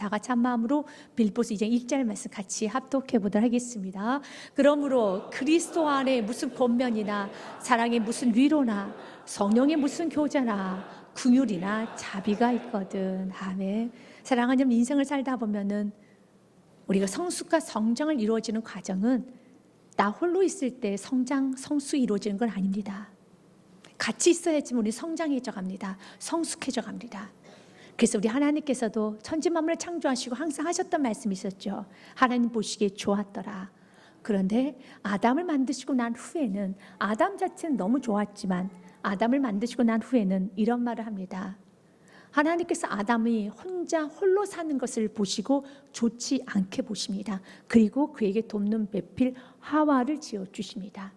다 같이 한 마음으로 빌보스 2장 1절 말씀 같이 합독해 보도록 하겠습니다. 그러므로 그리스도 안에 무슨 권면이나 사랑의 무슨 위로나 성령의 무슨 교제나 긍휼이나 자비가 있거든. 아멘. 사랑하는 여러분, 인생을 살다 보면은 우리가 성숙과 성장을 이루어지는 과정은 나 홀로 있을 때 성수 이루어지는 건 아닙니다. 같이 있어야지 우리 성장해져 갑니다. 성숙해져 갑니다. 그래서 우리 하나님께서도 천지 만물을 창조하시고 항상 하셨던 말씀이 있었죠. 하나님 보시기에 좋았더라. 그런데 아담을 만드시고 난 후에는, 아담 자체는 너무 좋았지만 아담을 만드시고 난 후에는 이런 말을 합니다. 하나님께서 아담이 혼자 홀로 사는 것을 보시고 좋지 않게 보십니다. 그리고 그에게 돕는 배필 하와를 지어주십니다.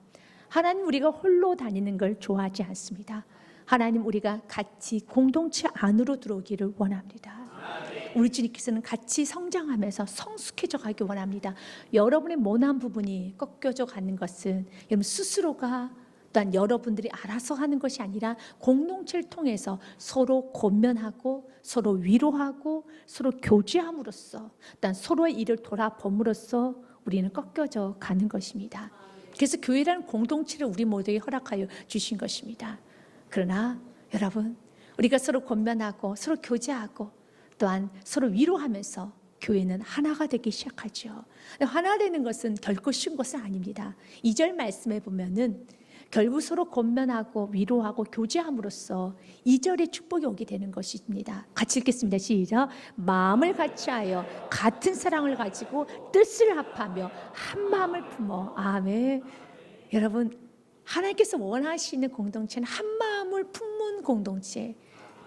하나님, 우리가 홀로 다니는 걸 좋아하지 않습니다. 하나님, 우리가 같이 공동체 안으로 들어오기를 원합니다. 우리 주님께서는 같이 성장하면서 성숙해져 가기 원합니다. 여러분의 모난 부분이 꺾여져 가는 것은 여러분 스스로가, 또한 여러분들이 알아서 하는 것이 아니라 공동체를 통해서 서로 권면하고 서로 위로하고 서로 교제함으로써, 또한 서로의 일을 돌아봄으로써 우리는 꺾여져 가는 것입니다. 그래서 교회라는 공동체를 우리 모두에게 허락하여 주신 것입니다. 그러나 여러분, 우리가 서로 권면하고 서로 교제하고 또한 서로 위로하면서 교회는 하나가 되기 시작하죠. 하나 되는 것은 결코 쉬운 것은 아닙니다. 2절 말씀에 보면은 결국 서로 권면하고 위로하고 교제함으로써 2절의 축복이 오게 되는 것입니다. 같이 읽겠습니다. 시작. 마음을 같이하여 같은 사랑을 가지고 뜻을 합하며 한 마음을 품어. 아멘. 여러분, 하나님께서 원하시는 공동체는 한 마음을 품는 공동체,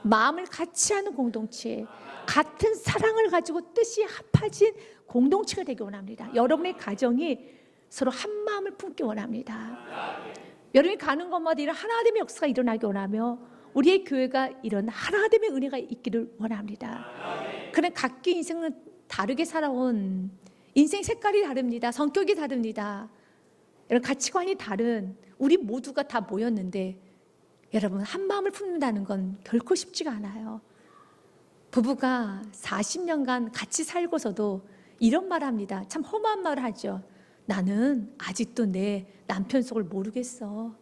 마음을 같이 하는 공동체, 같은 사랑을 가지고 뜻이 합해진 공동체가 되기 원합니다. 여러분의 가정이 서로 한 마음을 품기 원합니다. 여러분이 가는 곳마다 이런 하나됨의 역사가 일어나기 원하며 우리의 교회가 이런 하나됨의 은혜가 있기를 원합니다. 그런 각기 인생은 다르게 살아온, 인생 색깔이 다릅니다. 성격이 다릅니다. 여러분, 가치관이 다른 우리 모두가 다 모였는데 여러분, 한 마음을 품는다는 건 결코 쉽지가 않아요. 부부가 40년간 같이 살고서도 이런 말 합니다. 참 험한 말을 하죠. 나는 아직도 내 남편 속을 모르겠어.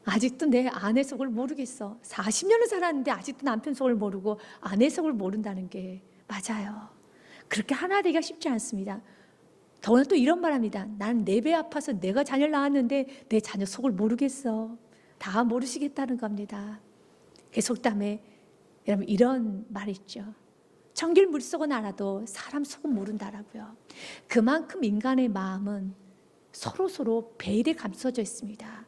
아직도 내 아내 속을 모르겠어. 40년을 살았는데 아직도 남편 속을 모르고 아내 속을 모른다는 게 맞아요. 그렇게 하나 되기가 쉽지 않습니다. 더구나 또 이런 말 합니다. 난 내 배 아파서 내가 자녀를 낳았는데 내 자녀 속을 모르겠어. 다 모르시겠다는 겁니다. 그 속담에 여러분 이런 말 있죠. 청길 물속은 알아도 사람 속은 모른다라고요. 그만큼 인간의 마음은 서로 베일에 감싸져 있습니다.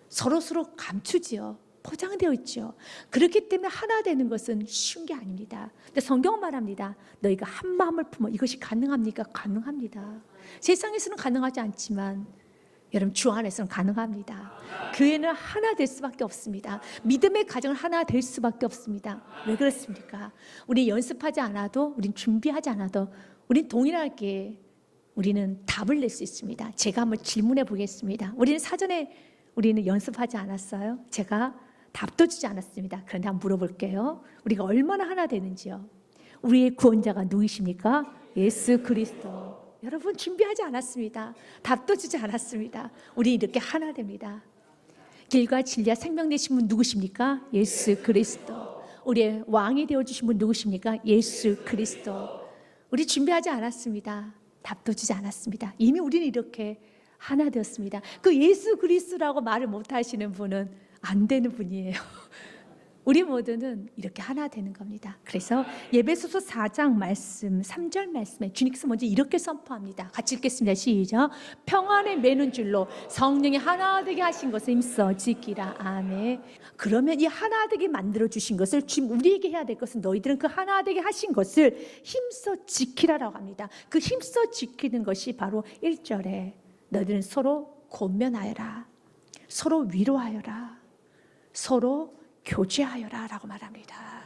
서로 감추지요. 포장되어 있죠. 그렇기 때문에 하나 되는 것은 쉬운 게 아닙니다. 근데 성경 말합니다. 너희가 한 마음을 품어. 이것이 가능합니까? 가능합니다. 세상에서는 가능하지 않지만 여러분 주 안에서는 가능합니다. 교회는 하나 될 수밖에 없습니다. 믿음의 가정은 하나 될 수밖에 없습니다. 왜 그렇습니까? 우리 연습하지 않아도, 우린 준비하지 않아도 우린 동일하게 우리는 답을 낼 수 있습니다. 제가 한번 질문해 보겠습니다. 우리는 연습하지 않았어요? 제가 답도 주지 않았습니다. 그런데 한번 물어볼게요. 우리가 얼마나 하나 되는지요? 우리의 구원자가 누구십니까? 예수 그리스도. 여러분 준비하지 않았습니다. 답도 주지 않았습니다. 우리 이렇게 하나 됩니다. 길과 진리와 생명 되신 분 누구십니까? 예수 그리스도. 우리의 왕이 되어주신 분 누구십니까? 예수 그리스도. 우리 준비하지 않았습니다. 답도 주지 않았습니다. 이미 우리는 이렇게 하나 되었습니다. 그 예수 그리스도라고 말을 못하시는 분은 안 되는 분이에요. 우리 모두는 이렇게 하나 되는 겁니다. 그래서 에베소서 4장 말씀 3절 말씀에 주님께서 먼저 이렇게 선포합니다. 같이 읽겠습니다. 시작. 평안에 매는 줄로 성령이 하나 되게 하신 것을 힘써 지키라. 아멘. 그러면 이 하나 되게 만들어 주신 것을 지금 우리에게 해야 될 것은 너희들은 그 하나 되게 하신 것을 힘써 지키라라고 합니다. 그 힘써 지키는 것이 바로 1절에 너희들은 서로 권면하여라, 서로 위로하여라, 서로 교제하여라 라고 말합니다.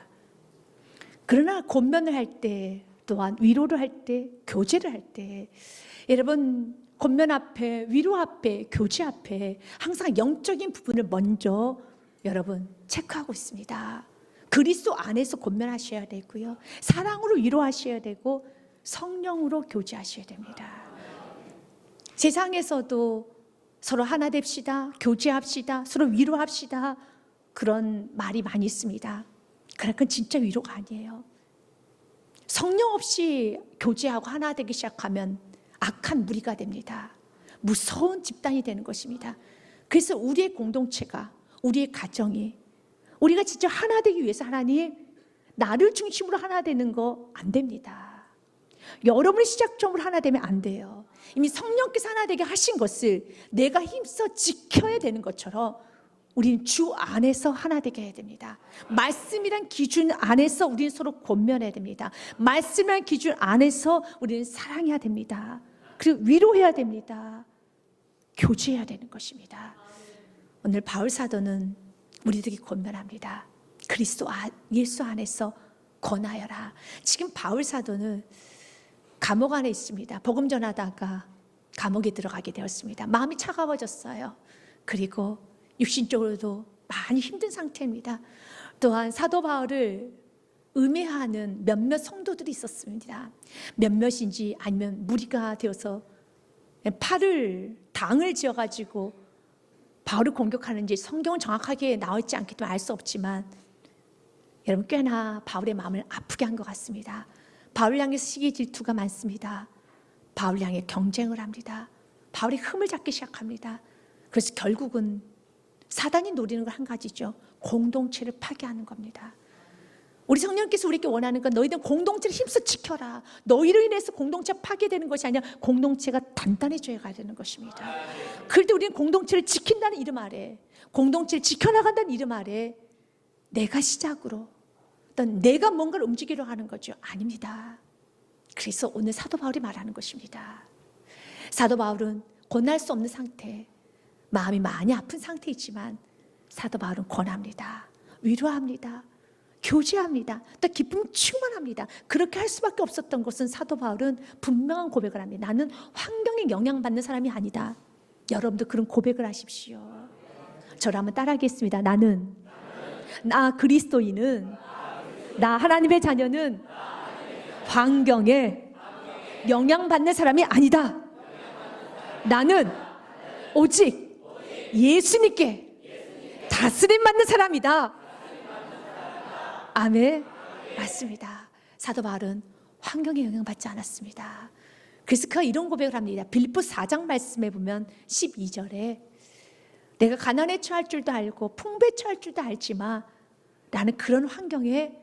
그러나 권면을 할 때, 또한 위로를 할 때, 교제를 할 때 여러분 권면 앞에, 위로 앞에, 교제 앞에 항상 영적인 부분을 먼저 여러분 체크하고 있습니다. 그리스도 안에서 권면하셔야 되고요. 사랑으로 위로하셔야 되고 성령으로 교제하셔야 됩니다. 세상에서도 서로 하나 됩시다, 교제합시다, 서로 위로합시다, 그런 말이 많이 있습니다. 그러나 그건 진짜 위로가 아니에요. 성령 없이 교제하고 하나 되기 시작하면 악한 무리가 됩니다. 무서운 집단이 되는 것입니다. 그래서 우리의 공동체가, 우리의 가정이, 우리가 진짜 하나 되기 위해서 하나님, 나를 중심으로 하나 되는 거 안 됩니다. 여러분의 시작점으로 하나 되면 안 돼요. 이미 성령께서 하나 되게 하신 것을 내가 힘써 지켜야 되는 것처럼 우리는 주 안에서 하나 되게 해야 됩니다. 말씀이란 기준 안에서 우리는 서로 권면해야 됩니다. 말씀이란 기준 안에서 우리는 사랑해야 됩니다. 그리고 위로해야 됩니다. 교제해야 되는 것입니다. 오늘 바울 사도는 우리들에게 권면합니다. 그리스도 예수 안에서 권하여라. 지금 바울 사도는 감옥 안에 있습니다. 복음 전하다가 감옥에 들어가게 되었습니다. 마음이 차가워졌어요. 그리고 육신적으로도 많이 힘든 상태입니다. 또한 사도 바울을 음해하는 몇몇 성도들이 있었습니다. 몇몇인지 아니면 무리가 되어서 당을 지어가지고 바울을 공격하는지 성경은 정확하게 나와 있지 않기 때문에 알 수 없지만 여러분 꽤나 바울의 마음을 아프게 한 것 같습니다. 바울 향해 시기 질투가 많습니다. 바울 향해 경쟁을 합니다. 바울이 흠을 잡기 시작합니다. 그래서 결국은 사단이 노리는 건 한 가지죠. 공동체를 파괴하는 겁니다. 우리 성령께서 우리에게 원하는 건 너희들 공동체를 힘써 지켜라. 너희로 인해서 공동체가 파괴되는 것이 아니라 공동체가 단단해져야 되는 것입니다. 그럴 때 우리는 공동체를 지킨다는 이름 아래, 공동체를 지켜나간다는 이름 아래 내가 시작으로 어떤 내가 뭔가를 움직이려 하는 거죠. 아닙니다. 그래서 오늘 사도 바울이 말하는 것입니다. 사도 바울은 권할 수 없는 상태, 마음이 많이 아픈 상태이지만 사도 바울은 권합니다. 위로합니다. 교제합니다. 또 기쁨 충만합니다. 그렇게 할 수밖에 없었던 것은 사도 바울은 분명한 고백을 합니다. 나는 환경에 영향받는 사람이 아니다. 여러분도 그런 고백을 하십시오. 저를 한번 따라하겠습니다. 나 그리스도인은, 나 하나님의 자녀는 환경에 영향받는 사람이 아니다. 나는 오직 예수님께 다스림받는 사람이다. 아멘. 맞습니다. 사도 바울은 환경에 영향받지 않았습니다. 그래서 그가 이런 고백을 합니다. 빌립보서 4장 말씀에 보면 12절에 내가 가난에 처할 줄도 알고 풍부에 처할 줄도 알지만 나는 그런 환경에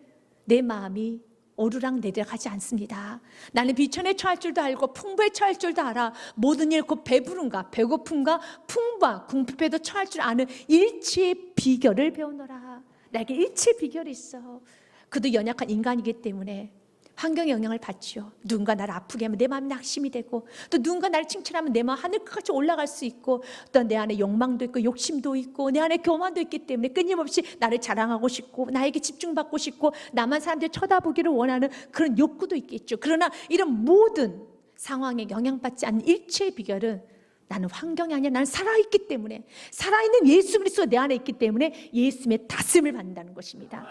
내 마음이 오르락내리락하지 않습니다. 나는 비천에 처할 줄도 알고 풍부에 처할 줄도 알아. 모든 일 곧 배부른가 배고픔과 풍부와 궁핍에도 처할 줄 아는 일치의 비결을 배우노라. 나에게 일치의 비결이 있어. 그도 연약한 인간이기 때문에 환경의 영향을 받죠. 누군가 나를 아프게 하면 내 마음이 낙심이 되고, 또 누군가 나를 칭찬하면 내 마음 하늘까지 올라갈 수 있고, 또 내 안에 욕망도 있고 욕심도 있고 내 안에 교만도 있기 때문에 끊임없이 나를 자랑하고 싶고 나에게 집중받고 싶고 나만 사람들이 쳐다보기를 원하는 그런 욕구도 있겠죠. 그러나 이런 모든 상황에 영향받지 않는 일체의 비결은 나는 환경이 아니라 나는 살아있기 때문에, 살아있는 예수 그리스도가 내 안에 있기 때문에 예수님의 다스림을 받는다는 것입니다.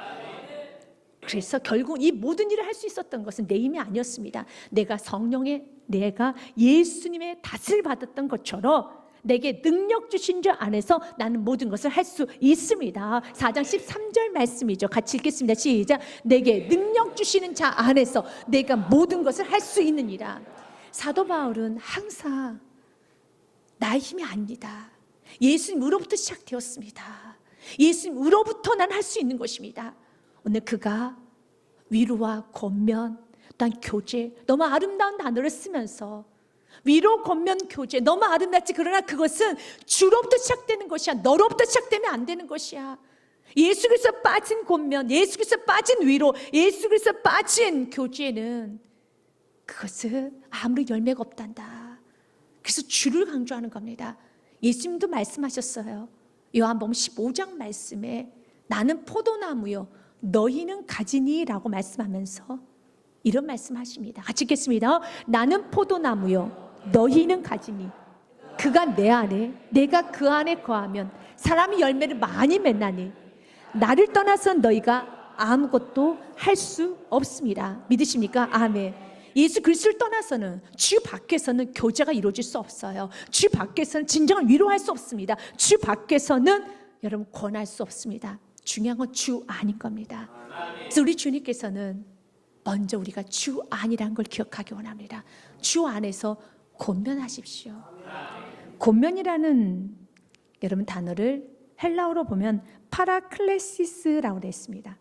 그래서 결국 이 모든 일을 할 수 있었던 것은 내 힘이 아니었습니다. 내가 예수님의 다스림을 받았던 것처럼 내게 능력 주신 자 안에서 나는 모든 것을 할 수 있습니다. 4장 13절 말씀이죠. 같이 읽겠습니다. 시작. 내게 능력 주시는 자 안에서 내가 모든 것을 할 수 있느니라. 사도 바울은 항상 나의 힘이 아닙니다. 예수님으로부터 시작되었습니다. 예수님으로부터 난 할 수 있는 것입니다. 오늘 그가 위로와 권면, 또한 교제, 너무 아름다운 단어를 쓰면서 위로, 권면, 교제 너무 아름답지. 그러나 그것은 주로부터 시작되는 것이야. 너로부터 시작되면 안 되는 것이야. 예수 그리스도 빠진 권면, 예수 그리스도 빠진 위로, 예수 그리스도 빠진 교제는 그것은 아무리 열매가 없단다. 그래서 주를 강조하는 겁니다. 예수님도 말씀하셨어요. 요한복음 15장 말씀에 나는 포도나무요 너희는 가지니 라고 말씀하면서 이런 말씀하십니다. 같이 읽겠습니다. 나는 포도나무요 너희는 가지니 그가 내 안에 내가 그 안에 거하면 사람이 열매를 많이 맺나니 나를 떠나서 너희가 아무것도 할 수 없습니다. 믿으십니까? 아멘. 예수 그리스도를 떠나서는 주 밖에서는 교제가 이루어질 수 없어요. 주 밖에서는 진정한 위로할 수 없습니다. 주 밖에서는 여러분 권할 수 없습니다. 중요한 건 주 안인 겁니다. 그래서 우리 주님께서는 먼저 우리가 주 안이라는 걸 기억하기 원합니다. 주 안에서 권면하십시오. 권면이라는 여러분 단어를 헬라어로 보면 파라클레시스라고 되어 있습니다.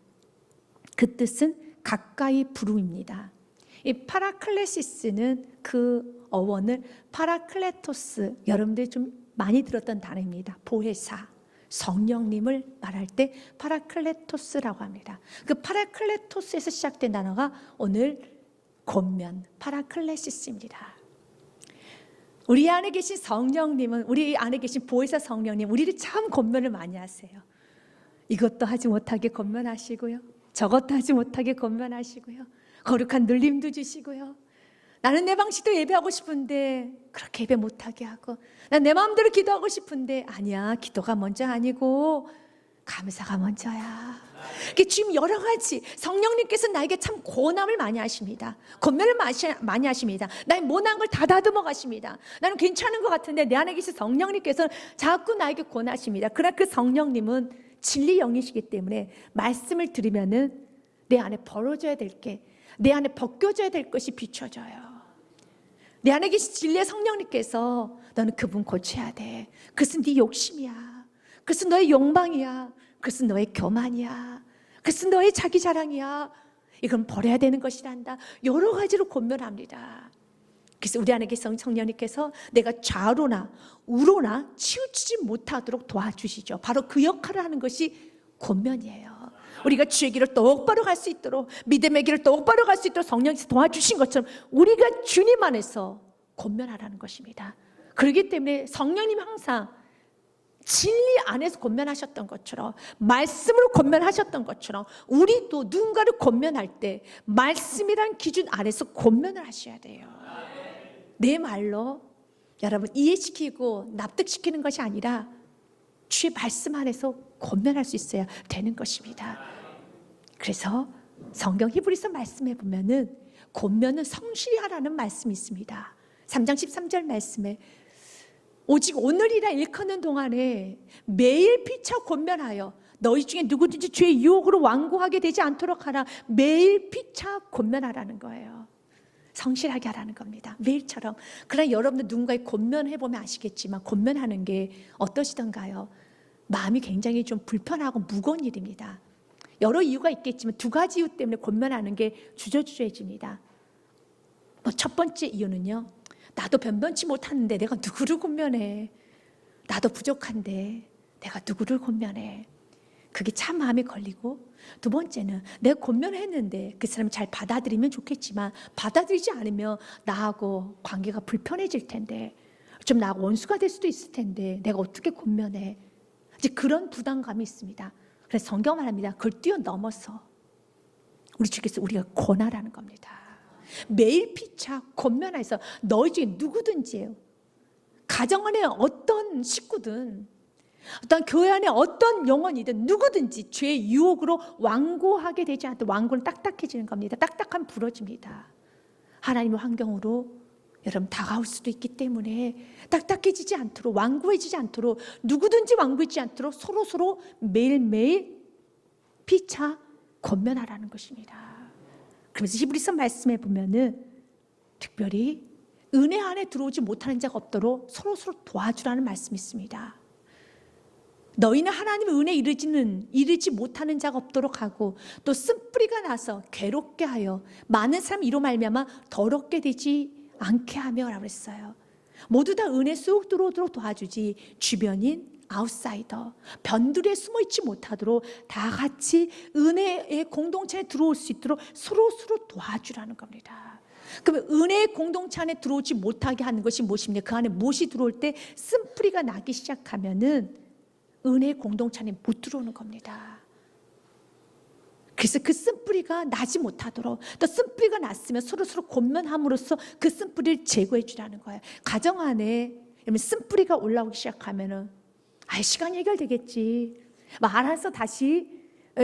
그 뜻은 가까이 부름입니다. 이 파라클레시스는 그 어원을 파라클레토스, 여러분들이 좀 많이 들었던 단어입니다. 보혜사, 성령님을 말할 때 파라클레토스라고 합니다. 그 파라클레토스에서 시작된 단어가 오늘 권면, 파라클레시스입니다. 우리 안에 계신 성령님은, 우리 안에 계신 보혜사 성령님, 우리를 참 권면을 많이 하세요. 이것도 하지 못하게 권면하시고요, 저것도 하지 못하게 권면하시고요, 거룩한 눌림도 주시고요. 나는 내 방식도 예배하고 싶은데 그렇게 예배 못하게 하고, 난 내 마음대로 기도하고 싶은데 아니야, 기도가 먼저 아니고 감사가 먼저야. 지금 여러 가지 성령님께서 나에게 참 고난을 많이 하십니다. 권면을 많이 하십니다. 나의 모난 걸 다 다듬어 가십니다. 나는 괜찮은 것 같은데 내 안에 계신 성령님께서 자꾸 나에게 권하십니다. 그러나 그 성령님은 진리 영이시기 때문에 말씀을 들으면은 내 안에 벌어져야 될 게, 내 안에 벗겨져야 될 것이 비춰져요. 내 안에 계신 진리의 성령님께서 너는 그분 고쳐야 돼. 그것은 네 욕심이야. 그것은 너의 욕망이야. 그것은 너의 교만이야. 그것은 너의 자기 자랑이야. 이건 버려야 되는 것이란다. 여러 가지로 권면합니다. 그래서 우리 안에 계신 성령님께서 내가 좌로나 우로나 치우치지 못하도록 도와주시죠. 바로 그 역할을 하는 것이 권면이에요. 우리가 주의 길을 똑바로 갈 수 있도록, 믿음의 길을 똑바로 갈 수 있도록 성령께서 도와주신 것처럼 우리가 주님 안에서 권면하라는 것입니다. 그렇기 때문에 성령님 항상 진리 안에서 권면하셨던 것처럼, 말씀으로 권면하셨던 것처럼 우리도 누군가를 권면할 때 말씀이란 기준 안에서 권면을 하셔야 돼요. 내 말로 여러분 이해시키고 납득시키는 것이 아니라 주의 말씀 안에서 권면할 수 있어야 되는 것입니다. 그래서 성경 히브리서 말씀에 보면은 권면은 성실히 하라는 말씀이 있습니다. 3장 13절 말씀에 오직 오늘이라 일컫는 동안에 매일 피차 권면하여 너희 중에 누구든지 죄의 유혹으로 완고하게 되지 않도록 하라. 매일 피차 권면하라는 거예요. 성실하게 하라는 겁니다. 매일처럼. 그러나 여러분들 누군가의 권면해보면 아시겠지만 권면하는 게 어떠시던가요? 마음이 굉장히 좀 불편하고 무거운 일입니다. 여러 이유가 있겠지만 두 가지 이유 때문에 권면하는 게 주저주저해집니다. 첫 번째 이유는요, 나도 변변치 못하는데 내가 누구를 권면해. 나도 부족한데 내가 누구를 권면해. 그게 참 마음에 걸리고, 두 번째는 내가 권면했는데 그 사람이 잘 받아들이면 좋겠지만 받아들이지 않으면 나하고 관계가 불편해질 텐데, 좀 나하고 원수가 될 수도 있을 텐데 내가 어떻게 권면해. 이제 그런 부담감이 있습니다. 그래서 성경 말합니다. 그걸 뛰어넘어서 우리 주께서 우리가 권하라는 겁니다. 매일 피차 권면해서 너희 중에 누구든지요, 가정 안에 어떤 식구든, 어떤 교회 안에 어떤 영혼이든 누구든지 죄의 유혹으로 완고하게 되지 않도록, 완고는 딱딱해지는 겁니다. 딱딱함 부러집니다. 하나님의 환경으로 여러분 다가올 수도 있기 때문에 딱딱해지지 않도록, 완고해지지 않도록, 누구든지 완고해지지 않도록 서로 매일매일 피차 권면하라는 것입니다. 그래서 히브리서 말씀에 보면은 특별히 은혜 안에 들어오지 못하는 자가 없도록 서로 도와주라는 말씀이 있습니다. 너희는 하나님의 은혜에 이르지 못하는 자가 없도록 하고, 또 쓴뿌리가 나서 괴롭게 하여 많은 사람이 이로 말미암아 더럽게 되지 않게 하며 라고 했어요. 모두 다 은혜 쑥 들어오도록 도와주지, 주변인 아웃사이더, 변두리에 숨어있지 못하도록 다 같이 은혜의 공동체에 들어올 수 있도록 서로 도와주라는 겁니다. 그러면 은혜의 공동체 안에 들어오지 못하게 하는 것이 무엇입니까? 그 안에 무엇이 들어올 때 쓴뿌리가 나기 시작하면은 은혜의 공동체 안에 못 들어오는 겁니다. 그래서 그 쓴뿌리가 나지 못하도록, 또 쓴뿌리가 났으면 서로 권면함으로써 그 쓴뿌리를 제거해 주라는 거예요. 가정 안에 쓴뿌리가 올라오기 시작하면은 시간이 해결되겠지, 알아서 다시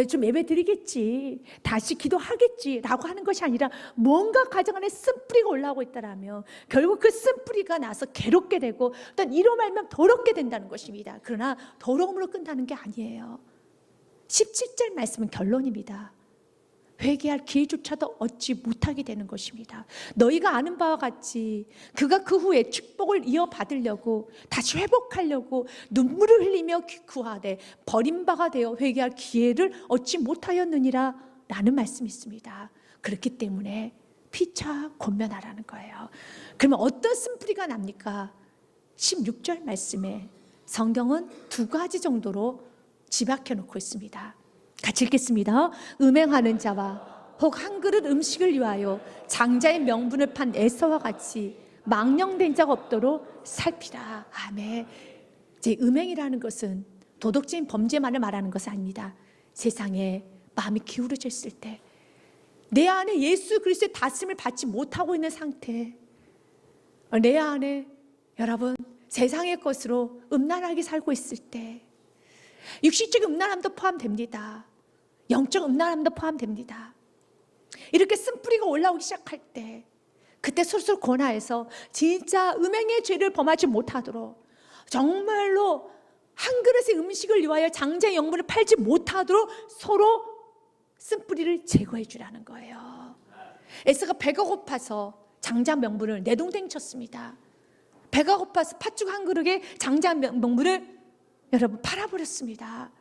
좀 예배 드리겠지, 다시 기도하겠지라고 하는 것이 아니라 뭔가 가정 안에 쓴뿌리가 올라오고 있다라면 결국 그 쓴뿌리가 나서 괴롭게 되고 어떤 이로 말면 더럽게 된다는 것입니다. 그러나 더러움으로 끝나는 게 아니에요. 17절 말씀은 결론입니다. 회개할 기회조차도 얻지 못하게 되는 것입니다. 너희가 아는 바와 같이 그가 그 후에 축복을 이어받으려고 다시 회복하려고 눈물을 흘리며 구하되 버림바가 되어 회개할 기회를 얻지 못하였느니라 라는 말씀이 있습니다. 그렇기 때문에 피차 권면하라는 거예요. 그러면 어떤 쓴뿌리가 납니까? 16절 말씀에 성경은 두 가지 정도로 집약해 놓고 있습니다. 같이 읽겠습니다. 음행하는 자와 혹 한 그릇 음식을 위하여 장자의 명분을 판 에서와 같이 망령된 자가 없도록 살피라. 아멘. 제 음행이라는 것은 도덕적인 범죄만을 말하는 것은 아닙니다. 세상에 마음이 기울어졌을 때 내 안에 예수 그리스도의 다스림을 받지 못하고 있는 상태, 내 안에 여러분 세상의 것으로 음란하게 살고 있을 때, 육신적인 음란함도 포함됩니다. 영적 음란함도 포함됩니다. 이렇게 쓴뿌리가 올라오기 시작할 때 그때 솔솔 권하여서 진짜 음행의 죄를 범하지 못하도록, 정말로 한 그릇의 음식을 위하여 장자의 영분을 팔지 못하도록 서로 쓴뿌리를 제거해 주라는 거예요. 에서가 배가 고파서 장자 명분을 내동댕 쳤습니다. 배가 고파서 팥죽 한 그릇에 장자 명분을 여러분 팔아버렸습니다.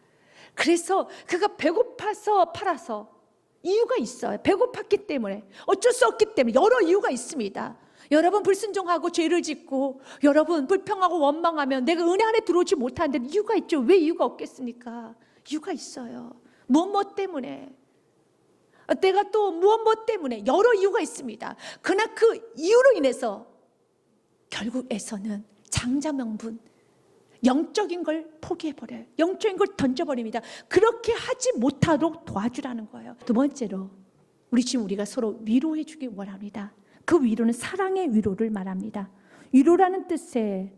그래서 그가 배고파서 팔아서 이유가 있어요. 배고팠기 때문에, 어쩔 수 없기 때문에 여러 이유가 있습니다. 여러분 불순종하고 죄를 짓고 여러분 불평하고 원망하면 내가 은혜 안에 들어오지 못하는데 이유가 있죠. 왜 이유가 없겠습니까? 이유가 있어요. 무엇 때문에, 내가 또 무엇 때문에 여러 이유가 있습니다. 그러나 그 이유로 인해서 결국에서는 장자 명분, 영적인 걸 포기해버려요. 영적인 걸 던져버립니다. 그렇게 하지 못하도록 도와주라는 거예요. 두 번째로 우리가 서로 위로해 주기 원합니다. 그 위로는 사랑의 위로를 말합니다. 위로라는 뜻의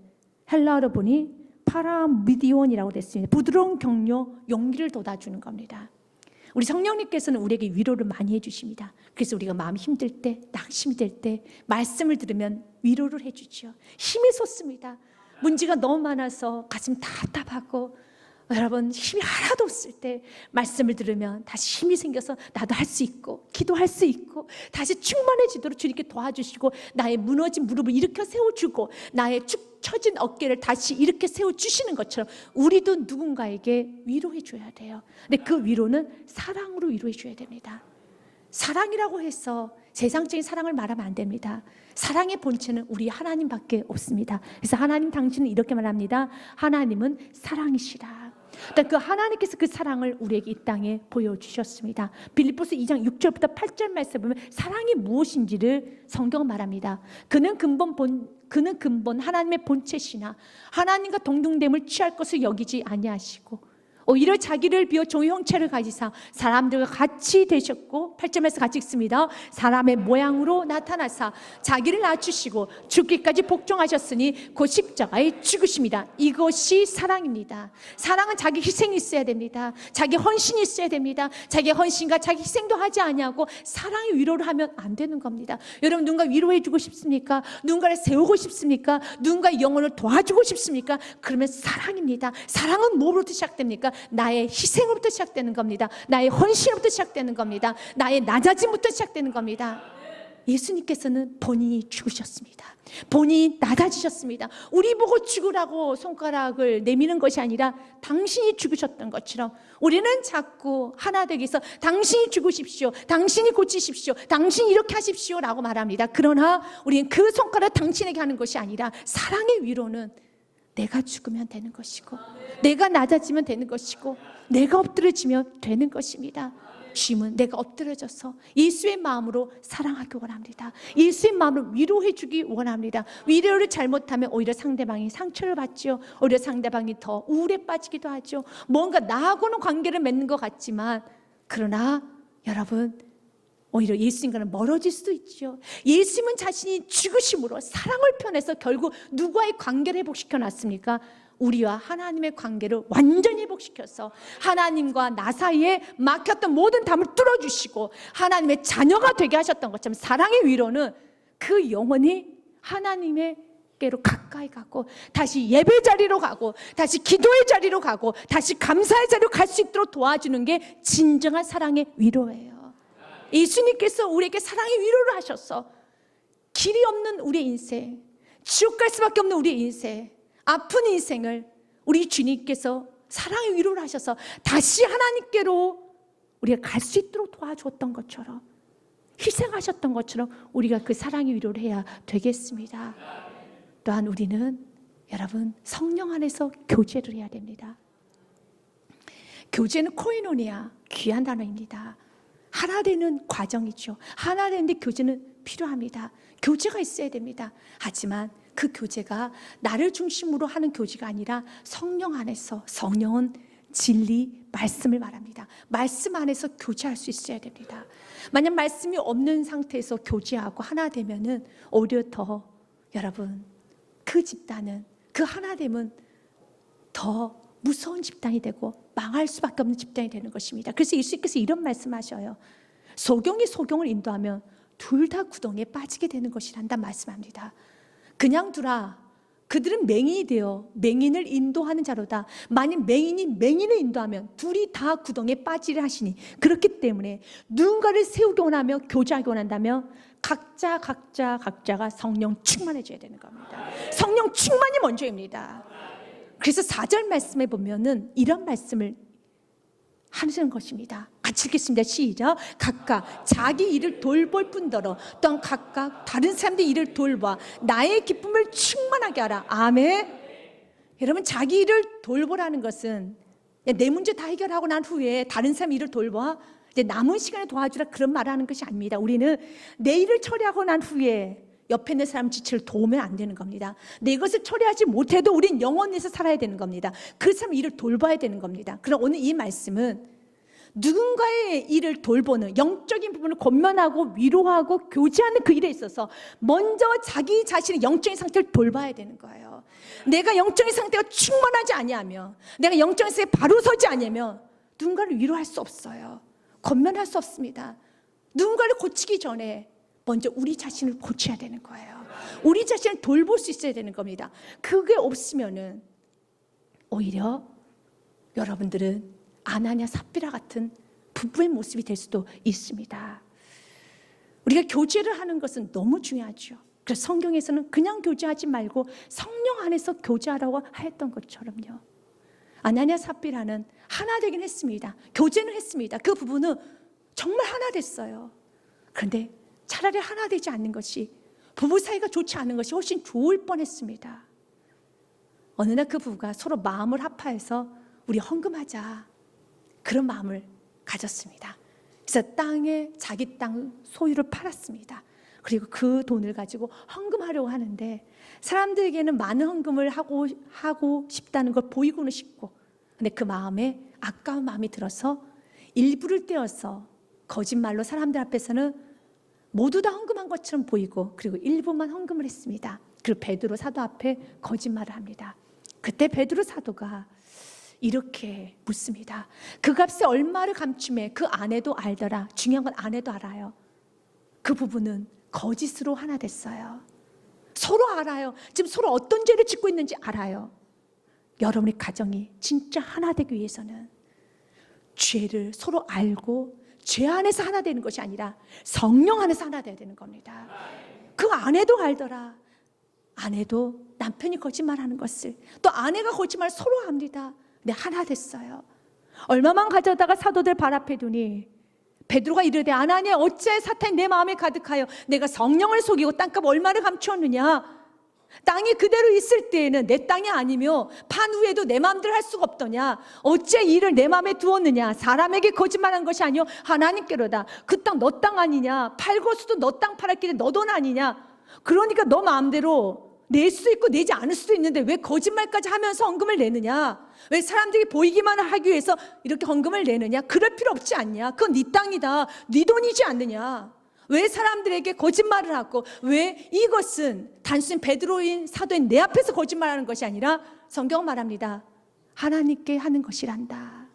헬라어로 보니 파라미디온이라고 됐습니다. 부드러운 격려, 용기를 돋아주는 겁니다. 우리 성령님께서는 우리에게 위로를 많이 해주십니다. 그래서 우리가 마음이 힘들 때, 낙심이 될 때 말씀을 들으면 위로를 해주죠. 힘이 솟습니다. 문제가 너무 많아서 가슴 답답하고 여러분 힘이 하나도 없을 때 말씀을 들으면 다시 힘이 생겨서 나도 할 수 있고 기도할 수 있고 다시 충만해지도록 주님께 도와주시고 나의 무너진 무릎을 일으켜 세워주고 나의 축 처진 어깨를 다시 이렇게 세워주시는 것처럼 우리도 누군가에게 위로해 줘야 돼요. 근데 그 위로는 사랑으로 위로해 줘야 됩니다. 사랑이라고 해서 세상적인 사랑을 말하면 안 됩니다. 사랑의 본체는 우리 하나님밖에 없습니다. 그래서 하나님 당신은 이렇게 말합니다. 하나님은 사랑이시라. 그 하나님께서 그 사랑을 우리에게 이 땅에 보여주셨습니다. 빌립보서 2장 6절부터 8절 말씀 보면 사랑이 무엇인지를 성경은 말합니다. 그는 근본 하나님의 본체시나 하나님과 동등됨을 취할 것을 여기지 아니하시고 오히려 자기를 비워 종의 형체를 가지사 사람들과 같이 되셨고 8절에서 같이 읽습니다. 사람의 모양으로 나타나사 자기를 낮추시고 죽기까지 복종하셨으니 곧 십자가에 죽으십니다. 이것이 사랑입니다. 사랑은 자기 희생이 있어야 됩니다. 자기 헌신이 있어야 됩니다. 자기 헌신과 자기 희생도 하지 아니하고 사랑의 위로를 하면 안 되는 겁니다. 여러분 누군가 위로해 주고 싶습니까? 누군가를 세우고 싶습니까? 누군가의 영혼을 도와주고 싶습니까? 그러면 사랑입니다. 사랑은 뭐로부터 시작됩니까? 나의 희생으로부터 시작되는 겁니다. 나의 헌신으로부터 시작되는 겁니다. 나의 낮아짐부터 시작되는 겁니다. 예수님께서는 본인이 죽으셨습니다. 본인이 낮아지셨습니다. 우리 보고 죽으라고 손가락을 내미는 것이 아니라 당신이 죽으셨던 것처럼 우리는 자꾸 하나 되기 위해서 당신이 죽으십시오, 당신이 고치십시오, 당신이 이렇게 하십시오 라고 말합니다. 그러나 우리는 그 손가락을 당신에게 하는 것이 아니라 사랑의 위로는 내가 죽으면 되는 것이고 내가 낮아지면 되는 것이고 내가 엎드려지면 되는 것입니다. 주님은 내가 엎드려져서 예수의 마음으로 사랑하기 원합니다. 예수의 마음으로 위로해 주기 원합니다. 위로를 잘못하면 오히려 상대방이 상처를 받죠. 오히려 상대방이 더 우울에 빠지기도 하죠. 뭔가 나하고는 관계를 맺는 것 같지만 그러나 여러분 오히려 예수님과는 멀어질 수도 있죠. 예수님은 자신이 죽으심으로 사랑을 표현해서 결국 누구와의 관계를 회복시켜 놨습니까? 우리와 하나님의 관계를 완전히 회복시켜서 하나님과 나 사이에 막혔던 모든 담을 뚫어주시고 하나님의 자녀가 되게 하셨던 것처럼, 사랑의 위로는 그 영혼이 하나님께로 가까이 가고 다시 예배 자리로 가고 다시 기도의 자리로 가고 다시 감사의 자리로 갈 수 있도록 도와주는 게 진정한 사랑의 위로예요. 예수님께서 우리에게 사랑의 위로를 하셔서 길이 없는 우리의 인생, 지옥 갈 수밖에 없는 우리의 인생, 아픈 인생을 우리 주님께서 사랑의 위로를 하셔서 다시 하나님께로 우리가 갈 수 있도록 도와주었던 것처럼, 희생하셨던 것처럼 우리가 그 사랑의 위로를 해야 되겠습니다. 또한 우리는 여러분 성령 안에서 교제를 해야 됩니다. 교제는 코이노니아, 귀한 단어입니다. 하나 되는 과정이죠. 하나 되는데 교제는 필요합니다. 교제가 있어야 됩니다. 하지만 그 교제가 나를 중심으로 하는 교제가 아니라 성령 안에서, 성령은 진리, 말씀을 말합니다. 말씀 안에서 교제할 수 있어야 됩니다. 만약 말씀이 없는 상태에서 교제하고 하나 되면은 오히려 더 여러분 그 집단은, 그 하나됨은 더 무서운 집단이 되고 망할 수밖에 없는 집단이 되는 것입니다. 그래서 예수님께서 이런 말씀하셔요. 소경이 소경을 인도하면 둘 다 구덩이에 빠지게 되는 것이란다 말씀합니다. 그냥 두라. 그들은 맹인이 되어 맹인을 인도하는 자로다. 만약 맹인이 맹인을 인도하면 둘이 다 구덩이에 빠지려 하시니, 그렇기 때문에 누군가를 세우기 원하며 교제하기 원한다면 각자가 성령 충만해져야 되는 겁니다. 성령 충만이 먼저입니다. 그래서 4절 말씀에 보면은 이런 말씀을 하는 것입니다. 같이 읽겠습니다. 시작. 각각 자기 일을 돌볼 뿐더러 또한 각각 다른 사람들의 일을 돌봐 나의 기쁨을 충만하게 하라. 아멘. 여러분, 자기 일을 돌보라는 것은 내 문제 다 해결하고 난 후에 다른 사람 일을 돌봐 이제 남은 시간에 도와주라, 그런 말을 하는 것이 아닙니다. 우리는 내 일을 처리하고 난 후에 옆에 있는 사람 지체를 도우면 안 되는 겁니다. 내 것을 처리하지 못해도 우린 영원에서 살아야 되는 겁니다. 그 사람 일을 돌봐야 되는 겁니다. 그럼 오늘 이 말씀은 누군가의 일을 돌보는 영적인 부분을 권면하고 위로하고 교제하는 그 일에 있어서 먼저 자기 자신의 영적인 상태를 돌봐야 되는 거예요. 내가 영적인 상태가 충만하지 아니하며, 내가 영적인 상태에 바로 서지 아니하며 누군가를 위로할 수 없어요. 권면할 수 없습니다. 누군가를 고치기 전에 먼저 우리 자신을 고쳐야 되는 거예요. 우리 자신을 돌볼 수 있어야 되는 겁니다. 그게 없으면은 오히려 여러분들은 아나냐 삽비라 같은 부부의 모습이 될 수도 있습니다. 우리가 교제를 하는 것은 너무 중요하죠. 그래서 성경에서는 그냥 교제하지 말고 성령 안에서 교제하라고 하였던 것처럼요. 아나냐 삽비라는 하나 되긴 했습니다. 교제는 했습니다. 그 부부는 정말 하나 됐어요. 그런데 차라리 하나 되지 않는 것이, 부부 사이가 좋지 않은 것이 훨씬 좋을 뻔했습니다. 어느 날 그 부부가 서로 마음을 합하여서 우리 헌금하자, 그런 마음을 가졌습니다. 그래서 자기 땅 소유를 팔았습니다. 그리고 그 돈을 가지고 헌금하려고 하는데 사람들에게는 많은 헌금을 하고 싶다는 걸 보이고는 싶고, 근데 그 마음에 아까운 마음이 들어서 일부를 떼어서 거짓말로 사람들 앞에서는 모두 다 헌금한 것처럼 보이고, 그리고 일부만 헌금을 했습니다. 그리고 베드로 사도 앞에 거짓말을 합니다. 그때 베드로 사도가 이렇게 묻습니다. 그 값에 얼마를 감춤해? 그 아내도 알더라. 중요한 건 아내도 알아요. 그 부부는 거짓으로 하나 됐어요. 서로 알아요. 지금 서로 어떤 죄를 짓고 있는지 알아요. 여러분의 가정이 진짜 하나 되기 위해서는 죄를 서로 알고 죄 안에서 하나 되는 것이 아니라 성령 안에서 하나 되어야 되는 겁니다. 그 아내도 알더라. 아내도 남편이 거짓말하는 것을, 또 아내가 거짓말을 서로 압니다. 근데 하나 됐어요. 얼마만 가져다가 사도들 발 앞에 두니 베드로가 이르되 아나니아 어찌하여 사탄이 내 마음에 가득하여 내가 성령을 속이고 땅값 얼마를 감추었느냐? 땅이 그대로 있을 때에는 내 땅이 아니며 판 후에도 내 마음대로 할 수가 없더냐? 어째 이를 내 마음에 두었느냐? 사람에게 거짓말한 것이 아니요 하나님께로다. 그 땅 너 땅 아니냐? 팔고서도 너 땅 팔았기에 너 돈 아니냐? 그러니까 너 마음대로 낼 수도 있고 내지 않을 수도 있는데 왜 거짓말까지 하면서 헌금을 내느냐? 왜 사람들이 보이기만 하기 위해서 이렇게 헌금을 내느냐? 그럴 필요 없지 않냐? 그건 네 땅이다, 네 돈이지 않느냐? 왜 사람들에게 거짓말을 하고, 왜 이것은 단순히 베드로인 사도인 내 앞에서 거짓말하는 것이 아니라 성경 말합니다. 하나님께 하는 것이란다.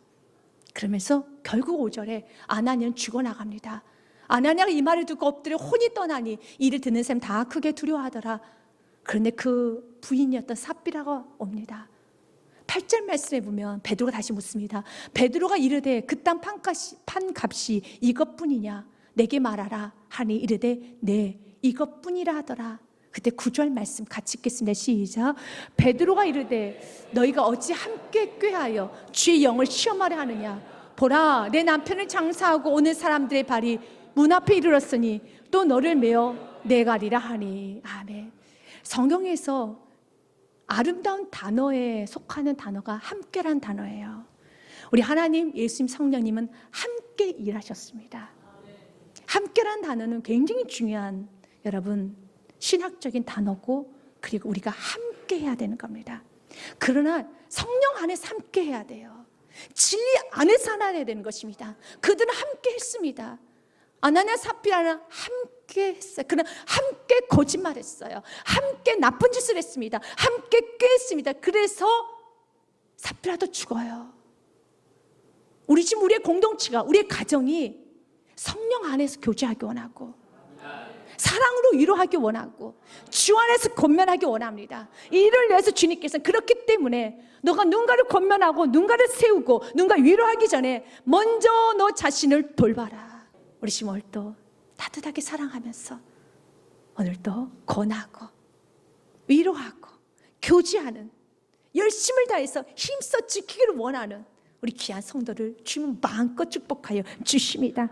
그러면서 결국 5절에 아나니아는 죽어나갑니다. 아나니아가 이 말을 듣고 엎드려 혼이 떠나니 이를 듣는 사람 다 크게 두려워하더라. 그런데 그 부인이었던 삽비라가 옵니다. 8절 말씀에 보면 베드로가 다시 묻습니다. 베드로가 이르되 그 땅 판값이 이것뿐이냐? 내게 말하라 하니 이르되 네 이것뿐이라 하더라. 그때 9절 말씀 같이 읽겠습니다. 시작. 베드로가 이르되 너희가 어찌 함께 꾀하여 주의 영을 시험하려 하느냐? 보라, 내 남편을 장사하고 오는 사람들의 발이 문 앞에 이르렀으니 또 너를 메어 내가리라 하니. 아멘. 성경에서 아름다운 단어에 속하는 단어가 함께란 단어예요. 우리 하나님, 예수님, 성령님은 함께 일하셨습니다. 함께란 단어는 굉장히 중요한, 여러분, 신학적인 단어고, 그리고 우리가 함께 해야 되는 겁니다. 그러나 성령 안에서 함께 해야 돼요. 진리 안에서 살아야 되는 것입니다. 그들은 함께 했습니다. 아나니아 삽비라는 함께 했어요. 그러나 함께 거짓말했어요. 함께 나쁜 짓을 했습니다. 함께 꾀했습니다. 그래서 삽비라도 죽어요. 우리 집, 우리의 공동체가, 우리의 가정이 성령 안에서 교제하기 원하고, 사랑으로 위로하기 원하고, 주 안에서 권면하기 원합니다. 이를 위해서 주님께서는 그렇기 때문에 너가 누군가를 권면하고 누군가를 세우고 누군가 위로하기 전에 먼저 너 자신을 돌봐라. 우리 지금 오늘도 따뜻하게 사랑하면서 오늘도 권하고 위로하고 교제하는, 열심을 다해서 힘써 지키기를 원하는 우리 귀한 성도를 주님 마음껏 축복하여 주십니다.